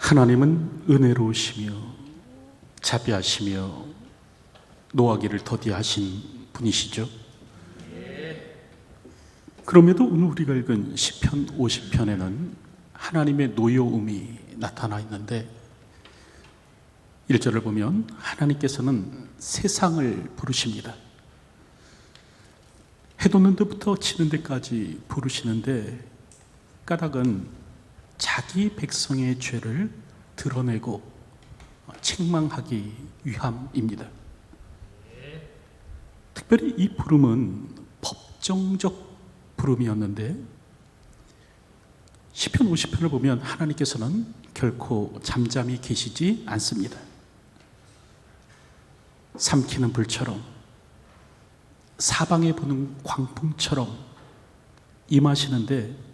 하나님은 은혜로우시며 자비하시며 노하기를 더디하신 분이시죠. 그럼에도 오늘 우리가 읽은 시편 50편에는 하나님의 노여움이 나타나 있는데 1절을 보면 하나님께서는 세상을 부르십니다. 해 돋는 데부터 지는 데까지 부르시는데 까닭은 자기 백성의 죄를 드러내고 책망하기 위함입니다. 특별히 이 부름은 법정적 부름이었는데 시편 50편을 보면 하나님께서는 결코 잠잠히 계시지 않습니다. 삼키는 불처럼 사방에 부는 광풍처럼 임하시는데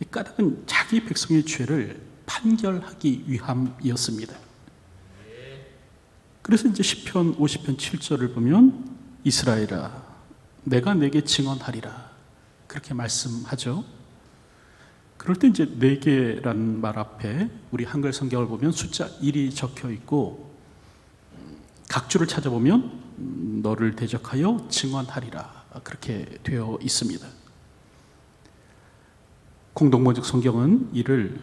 이 까닭은 자기 백성의 죄를 판결하기 위함이었습니다. 그래서 이제 시편 50편 7절을 보면 이스라엘아 내가 내게 증언하리라 그렇게 말씀하죠. 그럴 때 이제 내게라는 말 앞에 우리 한글 성경을 보면 숫자 1이 적혀 있고 각주를 찾아보면 너를 대적하여 증언하리라 그렇게 되어 있습니다. 공동번역 성경은 이를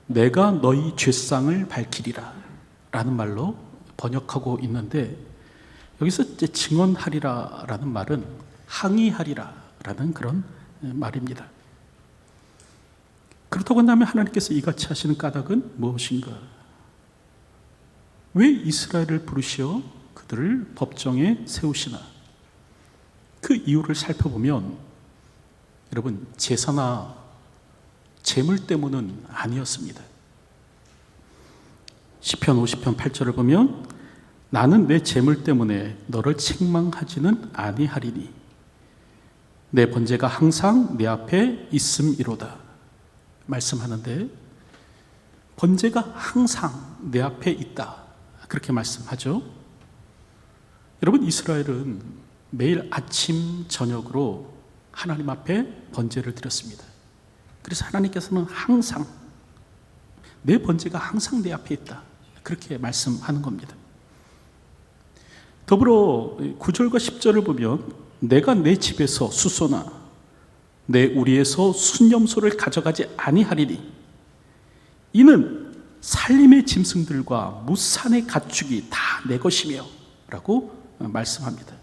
내가 너희 죄상을 밝히리라 라는 말로 번역하고 있는데 여기서 이제 증언하리라 라는 말은 항의하리라 라는 그런 말입니다. 그렇다고 한다면 하나님께서 이같이 하시는 까닭은 무엇인가? 왜 이스라엘을 부르시어 그들을 법정에 세우시나? 그 이유를 살펴보면 여러분 제사나 재물 때문은 아니었습니다. 시편 50편 8절을 보면 나는 내 재물 때문에 너를 책망하지는 아니하리니 내 번제가 항상 내 앞에 있음이로다 말씀하는데 번제가 항상 내 앞에 있다 그렇게 말씀하죠. 여러분 이스라엘은 매일 아침 저녁으로 하나님 앞에 번제를 드렸습니다. 그래서 하나님께서는 항상 내 번제가 항상 내 앞에 있다 그렇게 말씀하는 겁니다. 더불어 9절과 10절을 보면 내가 내 집에서 수소나 내 우리에서 순염소를 가져가지 아니하리니 이는 살림의 짐승들과 무산의 가축이 다 내 것이며 라고 말씀합니다.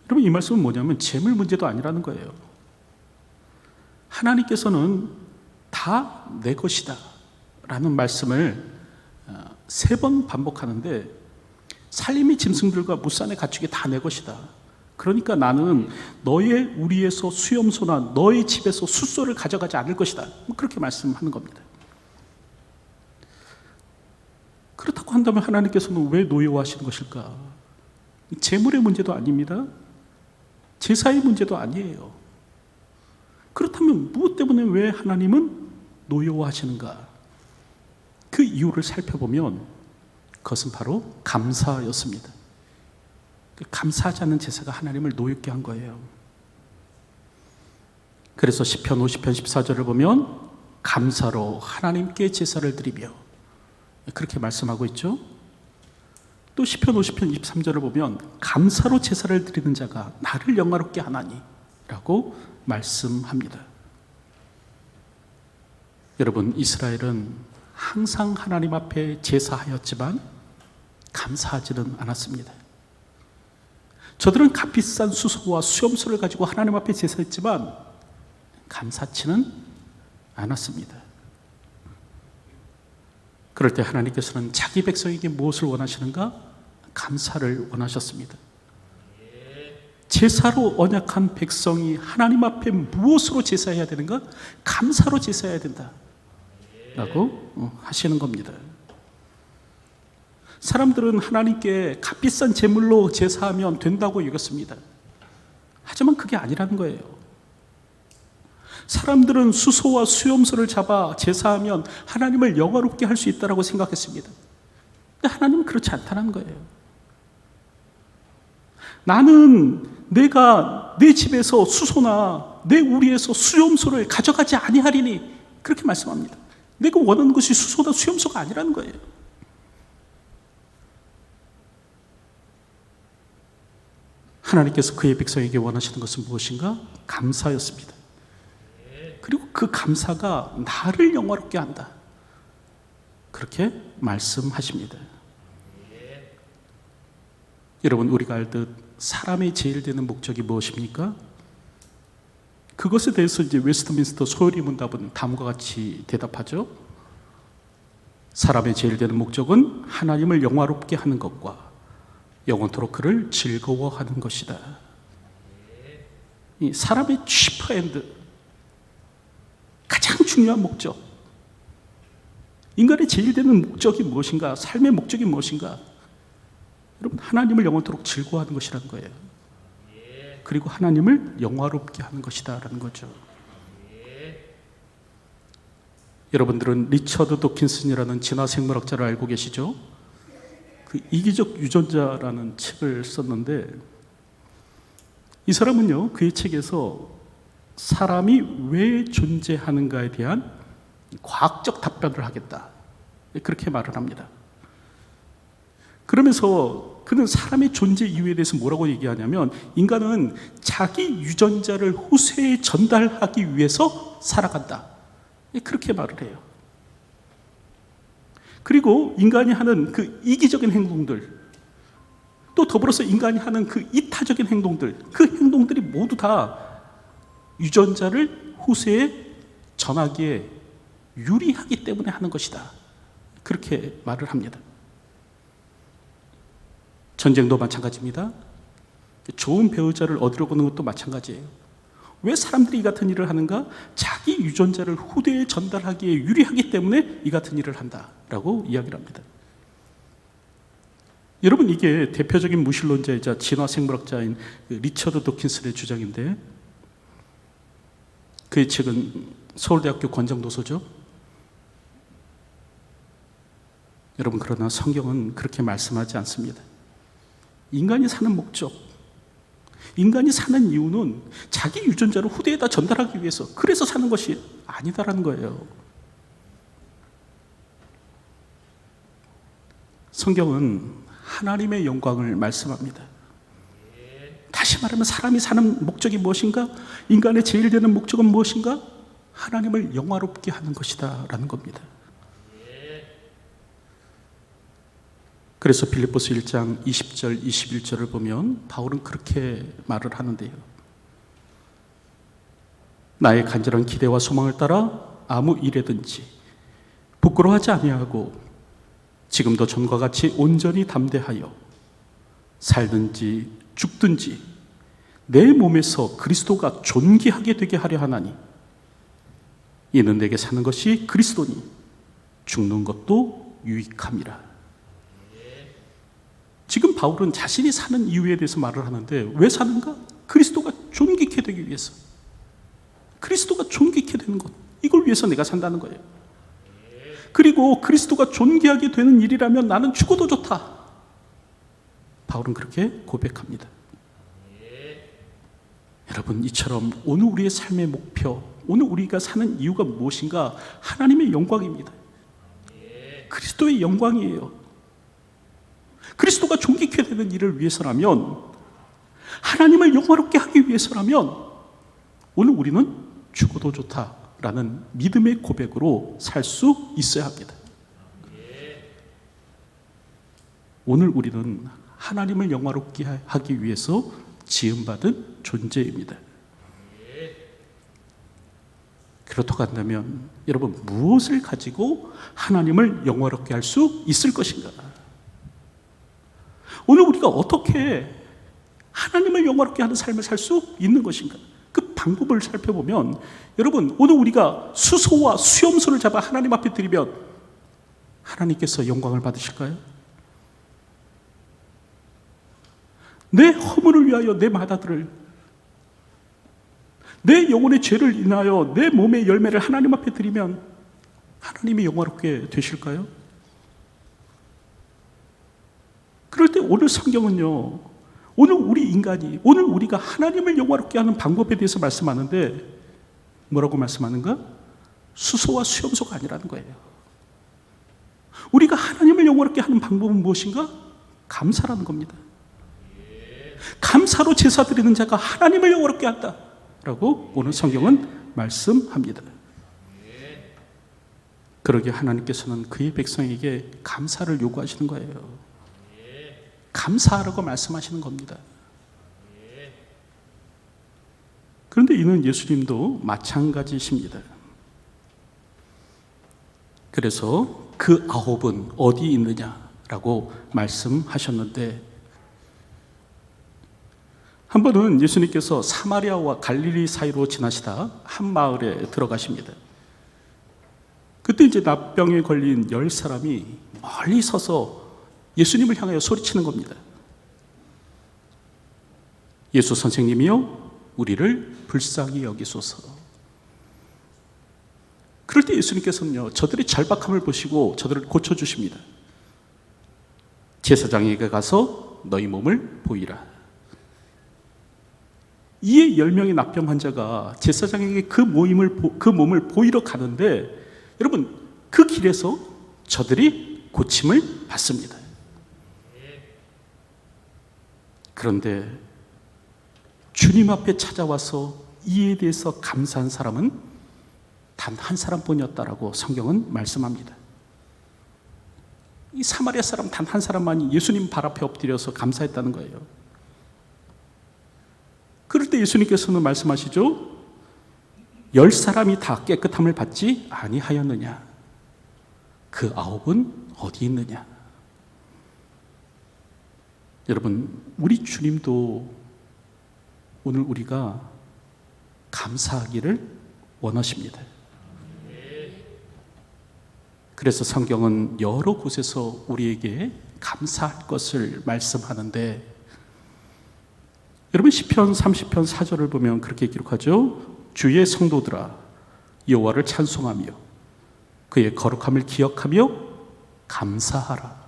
여러분 이 말씀은 뭐냐면 재물 문제도 아니라는 거예요. 하나님께서는 다 내 것이다 라는 말씀을 3번 반복하는데 살림의 짐승들과 무산의 가축이 다 내 것이다. 그러니까 나는 너의 우리에서 수염소나 너의 집에서 숫소를 가져가지 않을 것이다. 그렇게 말씀하는 겁니다. 그렇다고 한다면 하나님께서는 왜 노여워하시는 것일까? 재물의 문제도 아닙니다. 제사의 문제도 아니에요. 그렇다면 무엇 때문에 왜 하나님은 노여워하시는가? 그 이유를 살펴보면 그것은 바로 감사였습니다. 감사하지 않는 제사가 하나님을 노엽게 한 거예요. 그래서 시편 50편 14절을 보면 감사로 하나님께 제사를 드리며 그렇게 말씀하고 있죠. 또 시편 50편 23절을 보면 감사로 제사를 드리는 자가 나를 영화롭게 하나니 라고 말씀합니다. 여러분 이스라엘은 항상 하나님 앞에 제사하였지만 감사하지는 않았습니다. 저들은 값비싼 수소와 수염소를 가지고 하나님 앞에 제사했지만 감사치는 않았습니다. 그럴 때 하나님께서는 자기 백성에게 무엇을 원하시는가? 감사를 원하셨습니다. 제사로 언약한 백성이 하나님 앞에 무엇으로 제사해야 되는가? 감사로 제사해야 된다 라고 하시는 겁니다. 사람들은 하나님께 값비싼 제물로 제사하면 된다고 여겼습니다. 하지만 그게 아니라는 거예요. 사람들은 수소와 수염소를 잡아 제사하면 하나님을 영화롭게 할 수 있다고 생각했습니다. 근데 하나님은 그렇지 않다는 거예요. 나는 내가 내 집에서 수소나 내 우리에서 수염소를 가져가지 아니하리니 그렇게 말씀합니다. 내가 원하는 것이 수소나 수염소가 아니라는 거예요. 하나님께서 그의 백성에게 원하시는 것은 무엇인가? 감사였습니다. 그리고 그 감사가 나를 영화롭게 한다. 그렇게 말씀하십니다. 여러분, 우리가 알듯 사람의 제일 되는 목적이 무엇입니까? 그것에 대해서 이제 웨스트민스터 소요리 문답은 다음과 같이 대답하죠. 사람의 제일 되는 목적은 하나님을 영화롭게 하는 것과 영원토록 그를 즐거워하는 것이다. 이 사람의 치프엔드, 가장 중요한 목적, 인간의 제일 되는 목적이 무엇인가? 삶의 목적이 무엇인가? 여러분, 하나님을 영원토록 즐거워하는 것이라는 거예요. 그리고 하나님을 영화롭게 하는 것이다라는 거죠. 여러분들은 리처드 도킨슨이라는 진화생물학자를 알고 계시죠? 그 이기적 유전자라는 책을 썼는데, 이 사람은요, 그의 책에서 사람이 왜 존재하는가에 대한 과학적 답변을 하겠다, 그렇게 말을 합니다. 그러면서 그는 사람의 존재 이유에 대해서 뭐라고 얘기하냐면, 인간은 자기 유전자를 후세에 전달하기 위해서 살아간다, 그렇게 말을 해요. 그리고 인간이 하는 그 이기적인 행동들, 또 더불어서 인간이 하는 그 이타적인 행동들, 그 행동들이 모두 다 유전자를 후세에 전하기에 유리하기 때문에 하는 것이다, 그렇게 말을 합니다. 전쟁도 마찬가지입니다. 좋은 배우자를 얻으려고 하는 것도 마찬가지예요. 왜 사람들이 이 같은 일을 하는가? 자기 유전자를 후대에 전달하기에 유리하기 때문에 이 같은 일을 한다라고 이야기를 합니다. 여러분, 이게 대표적인 무신론자이자 진화생물학자인 리처드 도킨슨의 주장인데, 그의 책은 서울대학교 권장도서죠. 여러분, 그러나 성경은 그렇게 말씀하지 않습니다. 인간이 사는 목적, 인간이 사는 이유는 자기 유전자를 후대에다 전달하기 위해서, 그래서 사는 것이 아니다라는 거예요. 성경은 하나님의 영광을 말씀합니다. 다시 말하면 사람이 사는 목적이 무엇인가? 인간의 제일 되는 목적은 무엇인가? 하나님을 영화롭게 하는 것이다 라는 겁니다. 그래서 빌립보서 1장 20절 21절을 보면 바울은 그렇게 말을 하는데요. 나의 간절한 기대와 소망을 따라 아무 일에든지 부끄러워하지 아니하고 지금도 전과 같이 온전히 담대하여 살든지 죽든지 내 몸에서 그리스도가 존귀하게 되게 하려 하나니, 이는 내게 사는 것이 그리스도니 죽는 것도 유익함이라. 지금 바울은 자신이 사는 이유에 대해서 말을 하는데, 왜 사는가? 그리스도가 존귀케 되기 위해서. 그리스도가 존귀케 되는 것, 이걸 위해서 내가 산다는 거예요. 그리고 그리스도가 존귀하게 되는 일이라면 나는 죽어도 좋다, 바울은 그렇게 고백합니다. 여러분, 이처럼 오늘 우리의 삶의 목표, 오늘 우리가 사는 이유가 무엇인가? 하나님의 영광입니다. 그리스도의 영광이에요. 그리스도가 존귀케 되는 일을 위해서라면, 하나님을 영화롭게 하기 위해서라면 오늘 우리는 죽어도 좋다라는 믿음의 고백으로 살 수 있어야 합니다. 오늘 우리는 하나님을 영화롭게 하기 위해서 지음받은 존재입니다. 그렇다고 한다면 여러분, 무엇을 가지고 하나님을 영화롭게 할 수 있을 것인가? 오늘 우리가 어떻게 하나님을 영화롭게 하는 삶을 살 수 있는 것인가? 그 방법을 살펴보면, 여러분, 오늘 우리가 수소와 수염소를 잡아 하나님 앞에 드리면 하나님께서 영광을 받으실까요? 내 허물을 위하여 내 마다들을, 내 영혼의 죄를 인하여 내 몸의 열매를 하나님 앞에 드리면 하나님이 영화롭게 되실까요? 그럴 때 오늘 성경은요, 오늘 우리 인간이, 오늘 우리가 하나님을 영화롭게 하는 방법에 대해서 말씀하는데 뭐라고 말씀하는가? 수소와 수염소가 아니라는 거예요. 우리가 하나님을 영원롭게 하는 방법은 무엇인가? 감사라는 겁니다. 감사로 제사 드리는 자가 하나님을 영원롭게 한다라고 오늘 성경은 말씀합니다. 그러기에 하나님께서는 그의 백성에게 감사를 요구하시는 거예요. 감사하라고 말씀하시는 겁니다. 그런데 이는 예수님도 마찬가지십니다. 그래서 그 9은 어디 있느냐라고 말씀하셨는데, 한 번은 예수님께서 사마리아와 갈릴리 사이로 지나시다 한 마을에 들어가십니다. 그때 이제 납병에 걸린 10사람이 멀리 서서 예수님을 향하여 소리치는 겁니다. 예수 선생님이요, 우리를 불쌍히 여기소서. 그럴 때 예수님께서는요, 저들의 절박함을 보시고 저들을 고쳐주십니다. 제사장에게 가서 너희 몸을 보이라. 이에 10명의 납병 환자가 제사장에게 그 몸을 보이러 가는데, 여러분, 그 길에서 저들이 고침을 받습니다. 그런데 주님 앞에 찾아와서 이에 대해서 감사한 사람은 단 한 사람뿐이었다라고 성경은 말씀합니다. 이 사마리아 사람 단 한 사람만이 예수님 발 앞에 엎드려서 감사했다는 거예요. 그럴 때 예수님께서는 말씀하시죠. 10사람이 다 깨끗함을 받지 아니하였느냐? 그 9은 어디 있느냐? 여러분, 우리 주님도 오늘 우리가 감사하기를 원하십니다. 그래서 성경은 여러 곳에서 우리에게 감사할 것을 말씀하는데, 여러분 시편 30편 4절을 보면 그렇게 기록하죠. 주의 성도들아 여호와를 찬송하며 그의 거룩함을 기억하며 감사하라.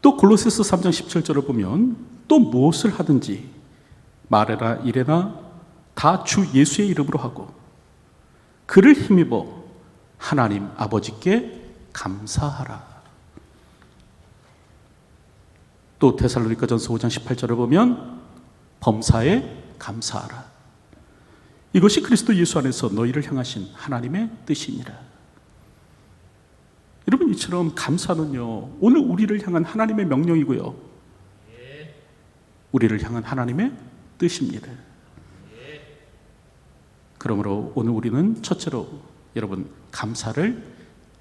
또 골로새서 3장 17절을 보면 또 무엇을 하든지 말해라 이래나 다 주 예수의 이름으로 하고 그를 힘입어 하나님 아버지께 감사하라. 또 데살로니가전서 5장 18절을 보면 범사에 감사하라. 이것이 그리스도 예수 안에서 너희를 향하신 하나님의 뜻이니라. 여러분, 이처럼 감사는요, 오늘 우리를 향한 하나님의 명령이고요, 우리를 향한 하나님의 뜻입니다. 그러므로 오늘 우리는 첫째로 여러분 감사를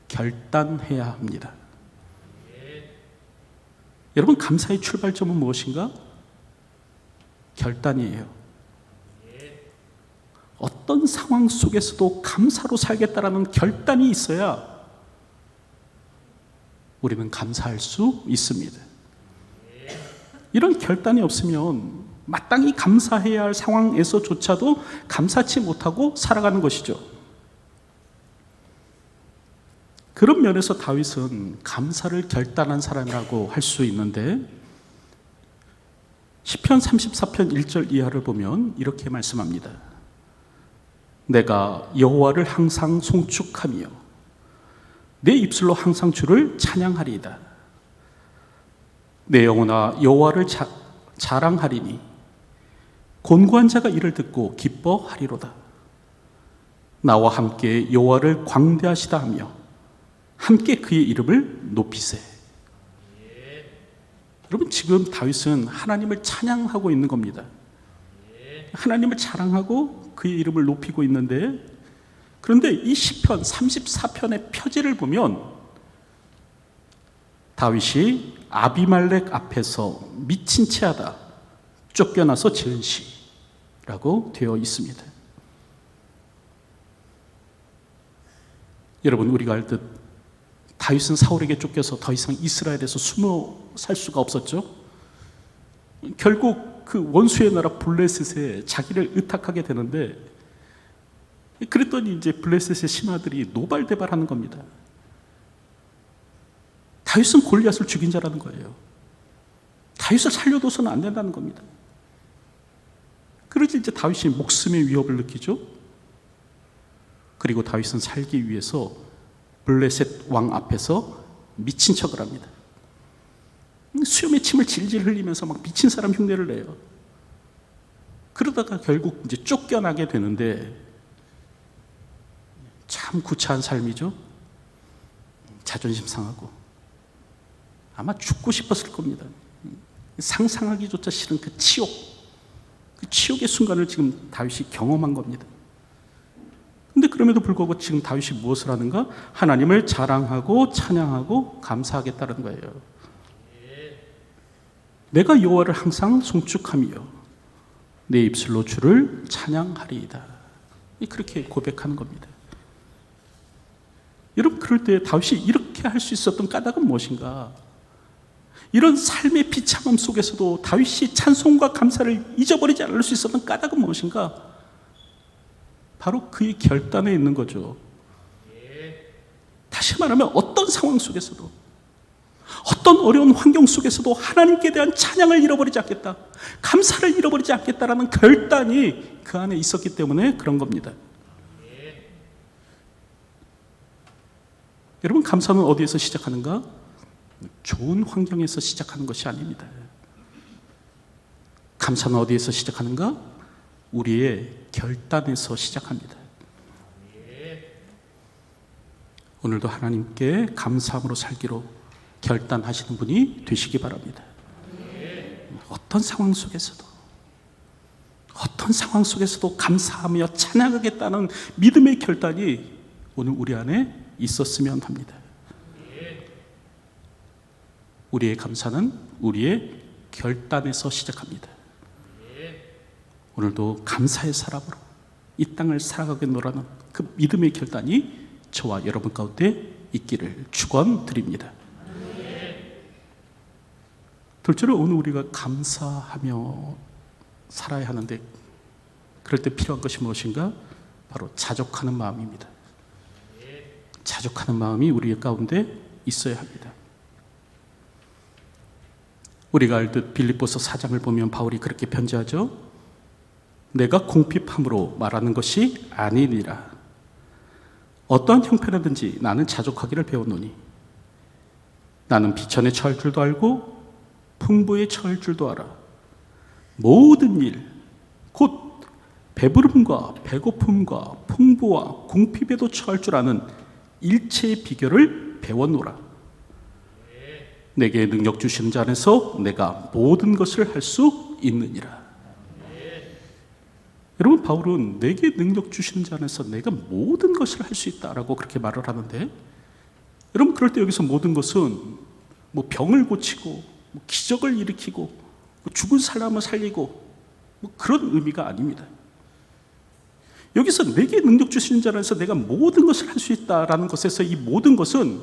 결단해야 합니다. 여러분, 감사의 출발점은 무엇인가? 결단이에요. 어떤 상황 속에서도 감사로 살겠다라는 결단이 있어야 우리는 감사할 수 있습니다. 이런 결단이 없으면 마땅히 감사해야 할 상황에서조차도 감사치 못하고 살아가는 것이죠. 그런 면에서 다윗은 감사를 결단한 사람이라고 할 수 있는데, 시편 34편 1절 이하를 보면 이렇게 말씀합니다. 내가 여호와를 항상 송축하며 내 입술로 항상 주를 찬양하리이다. 내 영혼아 여호와를 자랑하리니 곤고한 자가 이를 듣고 기뻐하리로다. 나와 함께 여호와를 광대하시다 하며 함께 그의 이름을 높이세. 여러분, 지금 다윗은 하나님을 찬양하고 있는 겁니다. 하나님을 자랑하고 그의 이름을 높이고 있는데, 그런데 이 시편 34편의 표지를 보면 다윗이 아비말렉 앞에서 미친 채하다 쫓겨나서 지은 시라고 되어 있습니다. 여러분, 우리가 알듯 다윗은 사울에게 쫓겨서 더 이상 이스라엘에서 숨어 살 수가 없었죠. 결국 그 원수의 나라 블레셋에 자기를 의탁하게 되는데, 그랬더니 이제 블레셋의 신하들이 노발대발하는 겁니다. 다윗은 골리앗을 죽인 자라는 거예요. 다윗을 살려둬서는 안 된다는 겁니다. 그러지 이제 다윗이 목숨의 위협을 느끼죠. 그리고 다윗은 살기 위해서 블레셋 왕 앞에서 미친 척을 합니다. 수염에 침을 질질 흘리면서 막 미친 사람 흉내를 내요. 그러다가 결국 이제 쫓겨나게 되는데 참 구차한 삶이죠. 자존심 상하고 아마 죽고 싶었을 겁니다. 상상하기조차 싫은 그 치욕의 순간을 지금 다윗이 경험한 겁니다. 근데 그럼에도 불구하고 지금 다윗이 무엇을 하는가? 하나님을 자랑하고 찬양하고 감사하겠다는 거예요. 내가 여호와를 항상 송축하며 내 입술로 주를 찬양하리이다. 그렇게 고백하는 겁니다. 여러분, 그럴 때 다윗이 이렇게 할 수 있었던 까닭은 무엇인가? 이런 삶의 비참함 속에서도 다윗이 찬송과 감사를 잊어버리지 않을 수 있었던 까닭은 무엇인가? 바로 그의 결단에 있는 거죠. 다시 말하면 어떤 상황 속에서도, 어떤 어려운 환경 속에서도 하나님께 대한 찬양을 잃어버리지 않겠다, 감사를 잃어버리지 않겠다라는 결단이 그 안에 있었기 때문에 그런 겁니다. 여러분, 감사는 어디에서 시작하는가? 좋은 환경에서 시작하는 것이 아닙니다. 감사는 어디에서 시작하는가? 우리의 결단에서 시작합니다. 오늘도 하나님께 감사함으로 살기로 결단하시는 분이 되시기 바랍니다. 어떤 상황 속에서도 감사하며 찬양하겠다는 믿음의 결단이 오늘 우리 안에 있었으면 합니다. 우리의 감사는 우리의 결단에서 시작합니다. 오늘도 감사의 사람으로 이 땅을 살아가겠노라는 그 믿음의 결단이 저와 여러분 가운데 있기를 축원드립니다. 둘째로 오늘 우리가 감사하며 살아야 하는데, 그럴 때 필요한 것이 무엇인가? 바로 자족하는 마음입니다. 자족하는 마음이 우리 가운데 있어야 합니다. 우리가 알듯 빌립보서 4장을 보면 바울이 그렇게 편지하죠. 내가 궁핍함으로 말하는 것이 아니니라. 어떠한 형편이든지 나는 자족하기를 배웠노니 나는 비천에 처할 줄도 알고 풍부에 처할 줄도 알아. 모든 일, 곧 배부름과 배고픔과 풍부와 궁핍에도 처할 줄 아는 일체의 비결을 배웠노라. 내게 능력 주시는 자 안에서 내가 모든 것을 할 수 있느니라. 여러분, 바울은 내게 능력 주시는 자 안에서 내가 모든 것을 할 수 있다라고 그렇게 말을 하는데, 여러분, 그럴 때 여기서 모든 것은 뭐 병을 고치고 뭐 기적을 일으키고 뭐 죽은 사람을 살리고 뭐 그런 의미가 아닙니다. 여기서 내게 능력 주시는 자 안에서 내가 모든 것을 할 수 있다라는 것에서 이 모든 것은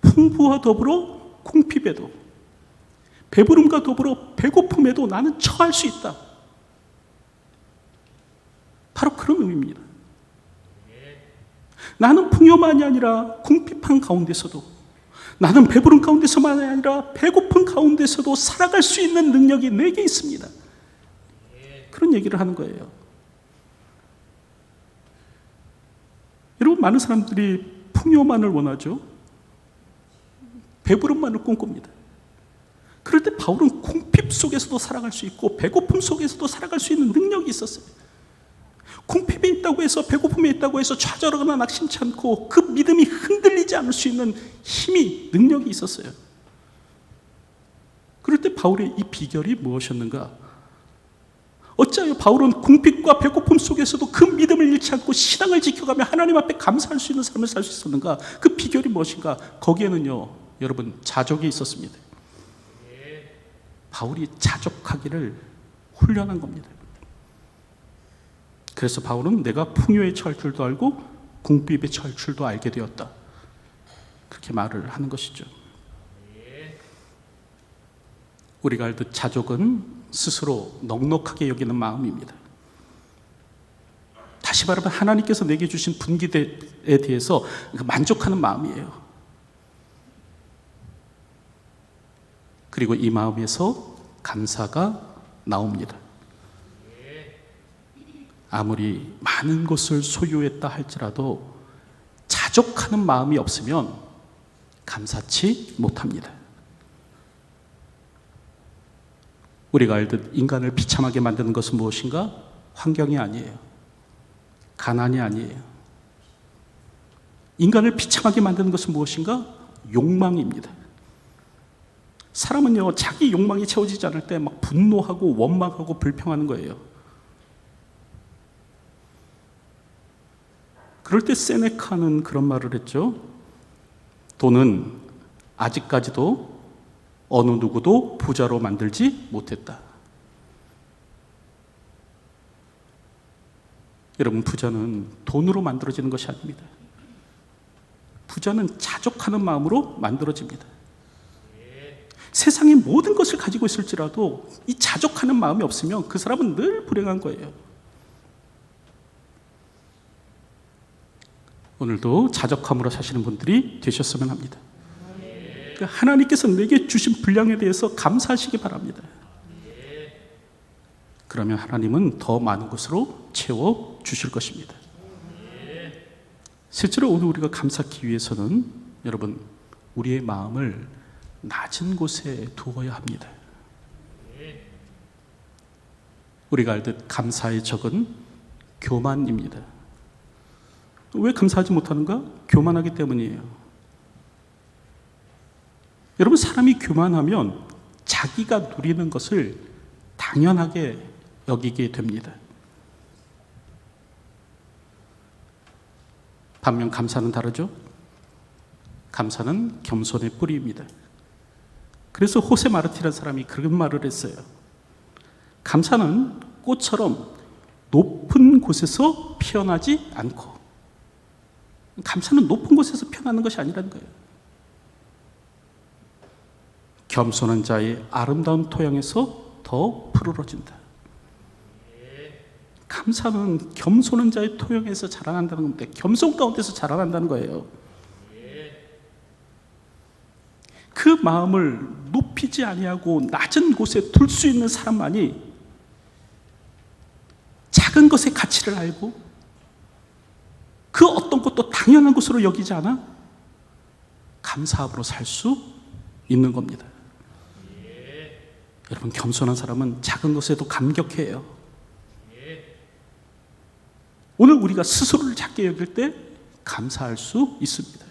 풍부와 더불어 궁핍에도, 배부름과 더불어 배고픔에도 나는 처할 수 있다. 바로 그런 의미입니다. 나는 풍요만이 아니라 궁핍한 가운데서도, 나는 배부른 가운데서만이 아니라 배고픈 가운데서도 살아갈 수 있는 능력이 내게 있습니다. 그런 얘기를 하는 거예요. 여러분, 많은 사람들이 풍요만을 원하죠. 배부름만을 꿈꿉니다. 그럴 때 바울은 궁핍 속에서도 살아갈 수 있고 배고픔 속에서도 살아갈 수 있는 능력이 있었어요. 궁핍에 있다고 해서, 배고픔에 있다고 해서 좌절하거나 낙심치 않고 그 믿음이 흔들리지 않을 수 있는 힘이, 능력이 있었어요. 그럴 때 바울의 이 비결이 무엇이었는가? 어찌하여 바울은 궁핍과 배고픔 속에서도 그 믿음을 잃지 않고 신앙을 지켜가며 하나님 앞에 감사할 수 있는 삶을 살 수 있었는가? 그 비결이 무엇인가? 거기에는요, 여러분, 자족이 있었습니다. 바울이 자족하기를 훈련한 겁니다. 그래서 바울은 내가 풍요에 처할 줄도 알고 궁핍에 처할 줄도 알게 되었다, 그렇게 말을 하는 것이죠. 우리가 알듯 자족은 스스로 넉넉하게 여기는 마음입니다. 다시 말하면 하나님께서 내게 주신 분기대에 대해서 만족하는 마음이에요. 그리고 이 마음에서 감사가 나옵니다. 아무리 많은 것을 소유했다 할지라도 자족하는 마음이 없으면 감사치 못합니다. 우리가 알듯 인간을 비참하게 만드는 것은 무엇인가? 환경이 아니에요. 가난이 아니에요. 인간을 비참하게 만드는 것은 무엇인가? 욕망입니다. 사람은요, 자기 욕망이 채워지지 않을 때 막 분노하고 원망하고 불평하는 거예요. 그럴 때 세네카는 그런 말을 했죠. 돈은 아직까지도 어느 누구도 부자로 만들지 못했다. 여러분, 부자는 돈으로 만들어지는 것이 아닙니다. 부자는 자족하는 마음으로 만들어집니다. 세상의 모든 것을 가지고 있을지라도 이 자족하는 마음이 없으면 그 사람은 늘 불행한 거예요. 오늘도 자족함으로 사시는 분들이 되셨으면 합니다. 하나님께서 내게 주신 분량에 대해서 감사하시기 바랍니다. 그러면 하나님은 더 많은 것으로 채워 주실 것입니다. 실제로 오늘 우리가 감사하기 위해서는 여러분, 우리의 마음을 낮은 곳에 두어야 합니다. 우리가 알듯 감사의 적은 교만입니다. 왜 감사하지 못하는가? 교만하기 때문이에요. 여러분, 사람이 교만하면 자기가 누리는 것을 당연하게 여기게 됩니다. 반면 감사는 다르죠? 감사는 겸손의 뿌리입니다. 그래서 호세 마르티라는 사람이 그런 말을 했어요. 감사는 꽃처럼 높은 곳에서 피어나지 않고, 감사는 높은 곳에서 피어나는 것이 아니라는 거예요. 겸손한 자의 아름다운 토양에서 더 푸르러진다. 감사는 겸손한 자의 토양에서 자라난다는 겁니다. 겸손 가운데서 자라난다는 거예요. 그 마음을 높이지 아니하고 낮은 곳에 둘 수 있는 사람만이 작은 것의 가치를 알고 그 어떤 것도 당연한 것으로 여기지 않아 감사함으로 살 수 있는 겁니다. 여러분, 겸손한 사람은 작은 것에도 감격해요. 오늘 우리가 스스로를 작게 여길 때 감사할 수 있습니다.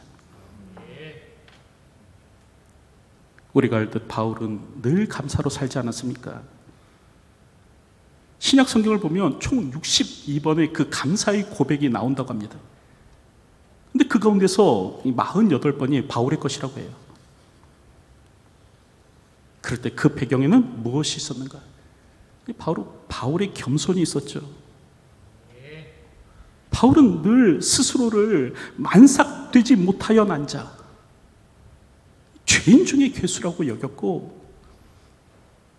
우리가 알듯 바울은 늘 감사로 살지 않았습니까? 신약 성경을 보면 총 62번의 그 감사의 고백이 나온다고 합니다. 근데 그 가운데서 48번이 바울의 것이라고 해요. 그럴 때 그 배경에는 무엇이 있었는가? 바로 바울의 겸손이 있었죠. 바울은 늘 스스로를 만삭되지 못하여 난 자, 죄인 중에 괴수라고 여겼고,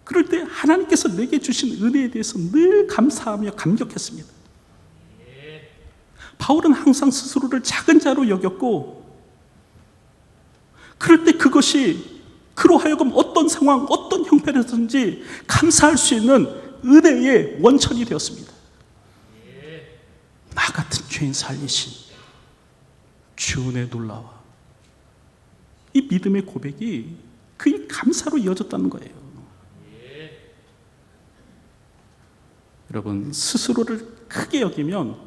그럴 때 하나님께서 내게 주신 은혜에 대해서 늘 감사하며 감격했습니다. 바울은 항상 스스로를 작은 자로 여겼고, 그럴 때 그것이 그로 하여금 어떤 상황, 어떤 형편에서든지 감사할 수 있는 은혜의 원천이 되었습니다. 나 같은 죄인 살리신 주 은혜 놀라워. 이 믿음의 고백이 그의 감사로 이어졌다는 거예요. 여러분, 스스로를 크게 여기면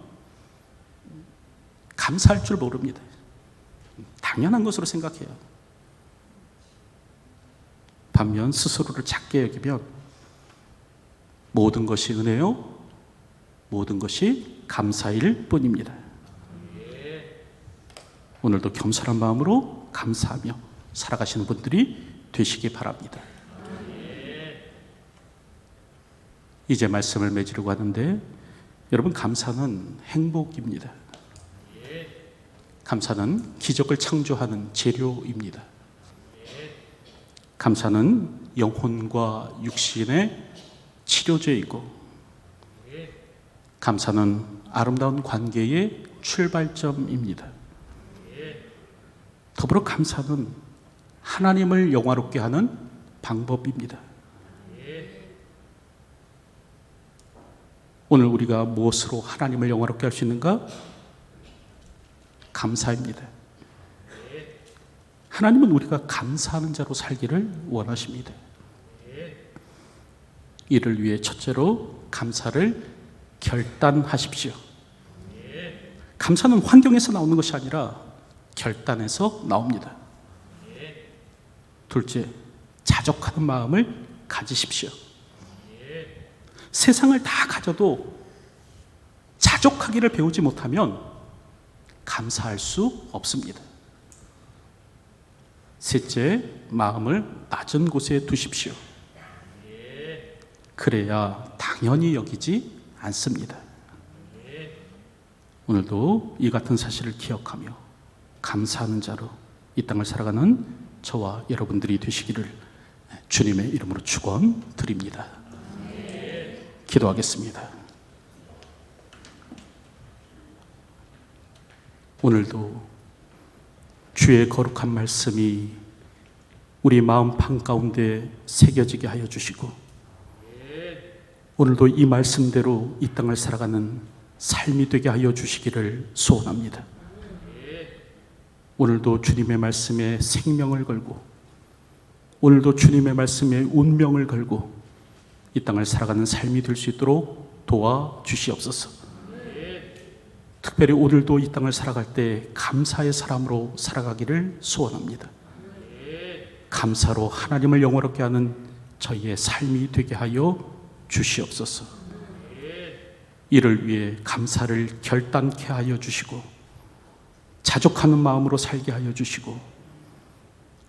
감사할 줄 모릅니다. 당연한 것으로 생각해요. 반면 스스로를 작게 여기면 모든 것이 은혜요, 모든 것이 감사일 뿐입니다. 오늘도 겸손한 마음으로 감사하며 살아가시는 분들이 되시기 바랍니다. 이제 말씀을 맺으려고 하는데, 여러분, 감사는 행복입니다. 감사는 기적을 창조하는 재료입니다. 감사는 영혼과 육신의 치료제이고, 감사는 아름다운 관계의 출발점입니다. 더불어 감사는 하나님을 영화롭게 하는 방법입니다. 오늘 우리가 무엇으로 하나님을 영화롭게 할 수 있는가? 감사입니다. 하나님은 우리가 감사하는 자로 살기를 원하십니다. 이를 위해 첫째로 감사를 결단하십시오. 감사는 환경에서 나오는 것이 아니라 결단에서 나옵니다. 둘째, 자족하는 마음을 가지십시오. 세상을 다 가져도 자족하기를 배우지 못하면 감사할 수 없습니다. 셋째, 마음을 낮은 곳에 두십시오. 그래야 당연히 여기지 않습니다. 오늘도 이 같은 사실을 기억하며 감사하는 자로 이 땅을 살아가는 저와 여러분들이 되시기를 주님의 이름으로 축원드립니다. 기도하겠습니다. 오늘도 주의 거룩한 말씀이 우리 마음 한가운데 새겨지게 하여 주시고, 오늘도 이 말씀대로 이 땅을 살아가는 삶이 되게 하여 주시기를 소원합니다. 오늘도 주님의 말씀에 생명을 걸고, 오늘도 주님의 말씀에 운명을 걸고 이 땅을 살아가는 삶이 될 수 있도록 도와주시옵소서. 특별히 오늘도 이 땅을 살아갈 때 감사의 사람으로 살아가기를 소원합니다. 감사로 하나님을 영화롭게 하는 저희의 삶이 되게 하여 주시옵소서. 이를 위해 감사를 결단케 하여 주시고, 자족하는 마음으로 살게 하여 주시고,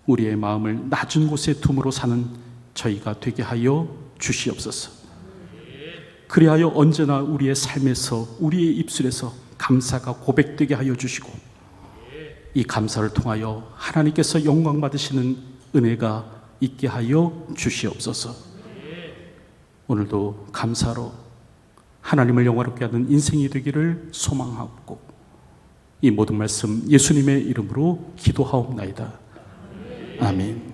우리의 마음을 낮은 곳에 둠으로 사는 저희가 되게 하여 주시옵소서. 그리하여 언제나 우리의 삶에서, 우리의 입술에서 감사가 고백되게 하여 주시고, 이 감사를 통하여 하나님께서 영광 받으시는 은혜가 있게 하여 주시옵소서. 오늘도 감사로 하나님을 영화롭게 하는 인생이 되기를 소망하고, 이 모든 말씀 예수님의 이름으로 기도하옵나이다. 아멘.